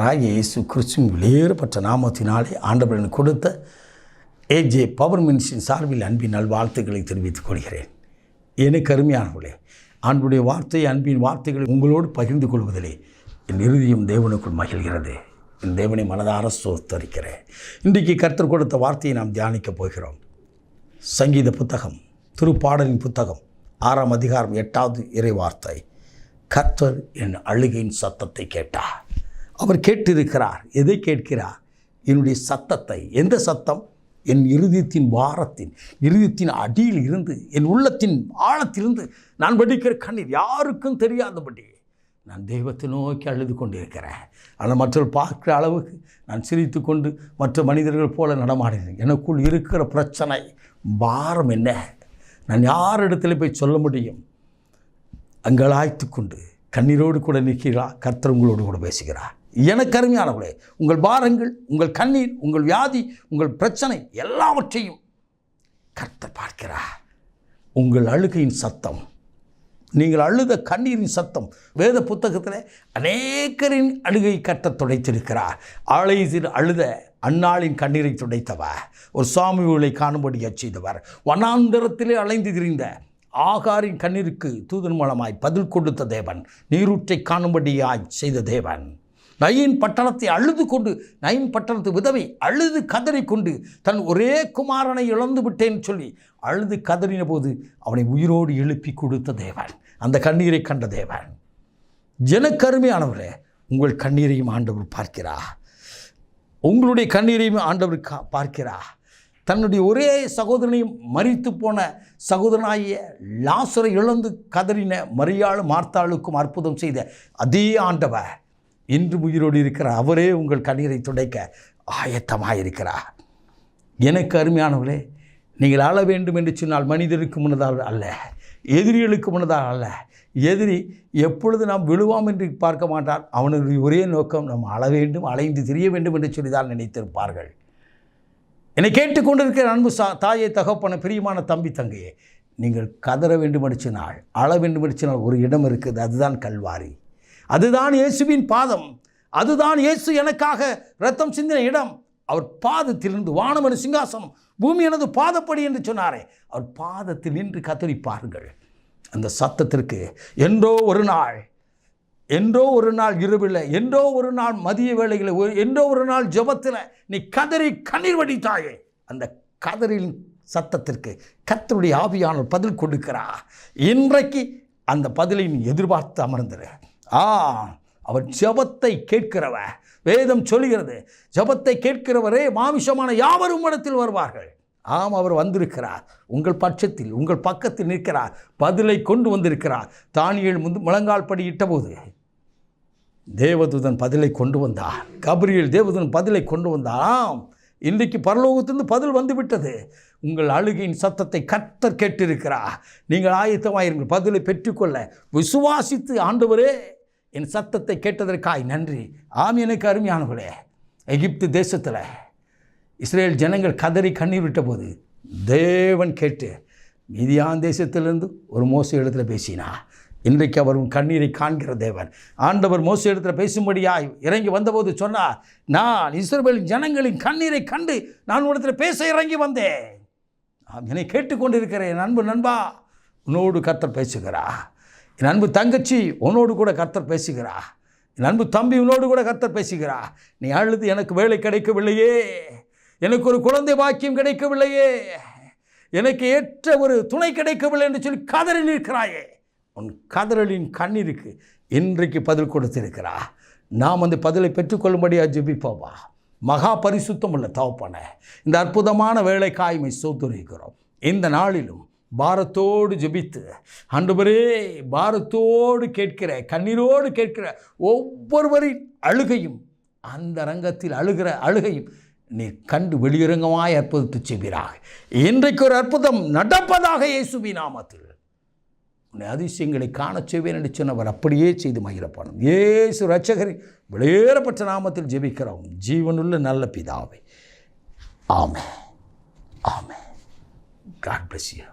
கர்த்தராகிய இயேசு கிறிஸ்துவின் வெளியேறப்பட்ட நாமத்தினாலே ஆண்டவரின் கொடுத்த ஏஜே பவர் மினிஸ்ட்ரியின் சார்பில் அன்பின் நல்வாழ்த்துக்களை தெரிவித்துக் கொள்கிறேன். எனக்கு அருமையானவர்களே, ஆண்டுடைய வார்த்தை, அன்பின் வார்த்தைகளை உங்களோடு பகிர்ந்து கொள்வதிலே என் இருதயம் தேவனுக்குள் மகிழ்கிறது. என் தேவனை மனதார ஸ்தோத்தரிக்கிறேன். இன்றைக்கு கர்த்தர் கொடுத்த வார்த்தையை நாம் தியானிக்கப் போகிறோம். சங்கீத புத்தகம், திருப்பாடலின் புத்தகம் 6ஆம் அதிகாரம் 8வது இறை வார்த்தை. கர்த்தர் என் அழுகையின் சத்தத்தை கேட்டார். அவர் கேட்டிருக்கிறார். எதை கேட்கிறார்? என்னுடைய சத்தத்தை. எந்த சத்தம்? என் இருதயத்தின் வாரத்தின், இருதயத்தின் அடியில் இருந்து, என் உள்ளத்தின் ஆழத்திலிருந்து நான் வடிக்கிற கண்ணீர் யாருக்கும் தெரியாதபடி நான் தெய்வத்தை நோக்கி அழுது கொண்டிருக்கிறேன். ஆனால் மற்றவர்கள் பார்க்குற அளவுக்கு நான் சிரித்து கொண்டு மற்ற மனிதர்கள் போல நடமாடுகிறேன். எனக்குள் இருக்கிற பிரச்சனை, பாரம் என்ன? நான் யாரிடத்தில் போய் சொல்ல முடியும்? அங்கலாய்த்து கொண்டு கண்ணீரோடு கூட நிற்கிறா. கர்த்தர் உங்களோடு கூட பேசுகிறார். எனக்கு அருமையானவர்களே, உங்கள் பாரங்கள், உங்கள் கண்ணீர், உங்கள் வியாதி, உங்கள் பிரச்சனை எல்லாவற்றையும் கர்த்தர் பார்க்கிறார். உங்கள் அழுகையின் சத்தம், நீங்கள் அழுத கண்ணீரின் சத்தம், வேத புத்தகத்தில் அநேகரின் அழுகை கர்த்தர் துடைத்திருக்கிறார். ஆலயத்தில் அழுத அன்னாளின் கண்ணீரை துடைத்தவர், ஒரு சாமுவேலை காணும்படியாக செய்தவர், வனாந்தரத்திலே அலைந்து திரிந்த ஆகாரின் கண்ணீருக்கு தூதன் மூலமாய் பதில் கொடுத்த தேவன், நீரூற்றை காணும்படியாய் செய்த தேவன், நயின் பட்டணத்தை அழுது கொண்டு, நயின் பட்டணத்து விதவை அழுது கதறிக்கொண்டு தன் ஒரே குமாரனை இழந்து விட்டேன்னு சொல்லி அழுது கதறின போது அவனை உயிரோடு எழுப்பி கொடுத்த தேவன், அந்த கண்ணீரை கண்ட தேவன். ஜனக்கருமையானவரே, உங்கள் கண்ணீரையும் ஆண்டவர் பார்க்கிறார். உங்களுடைய கண்ணீரையும் ஆண்டவர் பார்க்கிறார். தன்னுடைய ஒரே சகோதரனையும் மரித்து போன சகோதரனாகிய லாசரை இழந்து கதறின மரியாளும் மார்த்தாளுக்கும் அற்புதம் செய்த அதே ஆண்டவர் இன்று உயிரோடு இருக்கிறார். அவரே உங்கள் கண்ணீரை துடைக்க ஆயத்தமாயிருக்கிறார். எனக்கு அருமையானவர்களே, நீங்கள் அழ வேண்டும் என்று சொன்னால் மனிதருக்கு முன்னதாக அல்ல, எதிரிகளுக்கு முன்னதாக அல்ல. எதிரி எப்பொழுது நாம் விழுவாம் என்று பார்க்க மாட்டான். அவனுடைய ஒரே நோக்கம் நாம் அழ வேண்டும், அலைந்து திரிய வேண்டும் என்று சொல்லிதான் நினைத்திருப்பார்கள். என்னை கேட்டுக்கொண்டிருக்கிற அன்பு தாயை, தகப்பன, பிரியமான தம்பி, தங்கையே, நீங்கள் கதற வேண்டும் அடிச்சினால், அழ வேண்டும் அடிச்சினால் ஒரு இடம் இருக்குது. அதுதான் கல்வாரி. அதுதான் இயேசுவின் பாதம். அதுதான் இயேசு எனக்காக இரத்தம் சிந்தின இடம். அவர் பாதத்திலிருந்து வானமனு சிங்காசனம், பூமி எனது பாதப்படி என்று சொன்னாரே, அவர் பாதத்தில் நின்று கத்தரிப்பார்கள். அந்த சத்தத்திற்கு என்றோ ஒரு நாள் இரவில், என்றோ ஒரு நாள் மதிய வேளையில், என்றோ ஒரு நாள் ஜெபத்தில் நீ கதறி கண்ணீர் வடித்தாயே, அந்த கதறின் சத்தத்திற்கு கர்த்தருடைய ஆவியானவர் பதில் கொடுக்கிறார். இன்றைக்கு அந்த பதிலை நீ எதிர்பார்த்து அமர்ந்திரு. அவர் ஜெபத்தை கேட்கிறவர். வேதம் சொல்கிறது, ஜெபத்தை கேட்கிறவரே மாமிசமான யாவரும் இடத்தில் வருவார்கள். ஆம், அவர் வந்திருக்கிறார். உங்கள் பட்சத்தில், உங்கள் பக்கத்தில் நிற்கிறார். பதிலை கொண்டு வந்திருக்கிறார். தானியேல் முழங்கால் படி இட்டபோது தேவதூதன் பதிலை கொண்டு வந்தார். கபிரியேல் தேவதூதன் பதிலை கொண்டு வந்தார். இன்றைக்கு பரலோகத்திலிருந்து பதில் வந்துவிட்டது. உங்கள் அழுகையின் சத்தத்தை கர்த்தர் கேட்டிருக்கிறார். நீங்கள் ஆயத்தமாயிருங்கள் பதிலை பெற்றுக்கொள்ள. விசுவாசித்து, ஆண்டவரே என் சத்தத்தை கேட்டதற்காய் நன்றி. ஆம், எனக்கு அருமையானவர்களே, எகிப்து தேசத்தில் இஸ்ரேல் ஜனங்கள் கதறி கண்ணீர் விட்ட போது தேவன் கேட்டு மீதியான் தேசத்திலிருந்து ஒரு மோசே இடத்துல பேசினா. இன்றைக்கு அவர் கண்ணீரை காண்கிற தேவன். ஆண்டவர் மோசே இடத்துல பேசும்படியாய் இறங்கி வந்தபோது சொன்னார், நான் இஸ்ரவேலின் ஜனங்களின் கண்ணீரை கண்டு நான் உன்னிடத்தில் பேச இறங்கி வந்தேன். என்னை கேட்டுக்கொண்டிருக்கிற என் அன்பு நண்பா, உன்னோடு கர்த்தர் பேசுகிறா. என் அன்பு தங்கச்சி, உன்னோடு கூட கர்த்தர் பேசுகிறா. என் அன்பு தம்பி, உன்னோடு கூட கர்த்தர் பேசுகிறா. நீ அழுது, எனக்கு வேலை கிடைக்கவில்லையே, எனக்கு ஒரு குழந்தை பாக்கியம் கிடைக்கவில்லையே, எனக்கு ஏற்ற ஒரு துணை கிடைக்கவில்லை என்று சொல்லி கதறி நிற்கிறாயே, உன் கதறலின் கண்ணீருக்கு இன்றைக்கு பதில் கொடுத்திருக்கிறா. நாம் அந்த பதிலை பெற்றுக்கொள்ளும்படியாக ஜெபிப்போமா? மகா பரிசுத்தம் உள்ள தகப்பனே, இந்த அற்புதமான வேலைக்காய்மை ஸ்தோத்திரிக்கிறோம். இந்த நாளிலும் பாரத்தோடு ஜெபித்து, ஆண்டவரே, பாரத்தோடு கேட்கிற, கண்ணீரோடு கேட்கிற ஒவ்வொருவரின் அழுகையும், அந்த ரங்கத்தில் அழுகிற அழுகையும் நீ கண்டு வெளியரங்கமாய் அற்புதத்தை செய்வீராக. இன்றைக்கு ஒரு அற்புதம் நடப்பதாக இயேசுவின் நாமத்தில். உன்னை அதிசயங்களை காணச் செய்வேன் என்று சொன்னவர் அப்படியே செய்து மகிழப்படும். இயேசு இரட்சகரின் வெளியேறப்பட்ட நாமத்தில் ஜெபிக்கிறோம் ஜீவனுள்ள நல்ல பிதாவே. ஆமென். ஆமென். God bless you.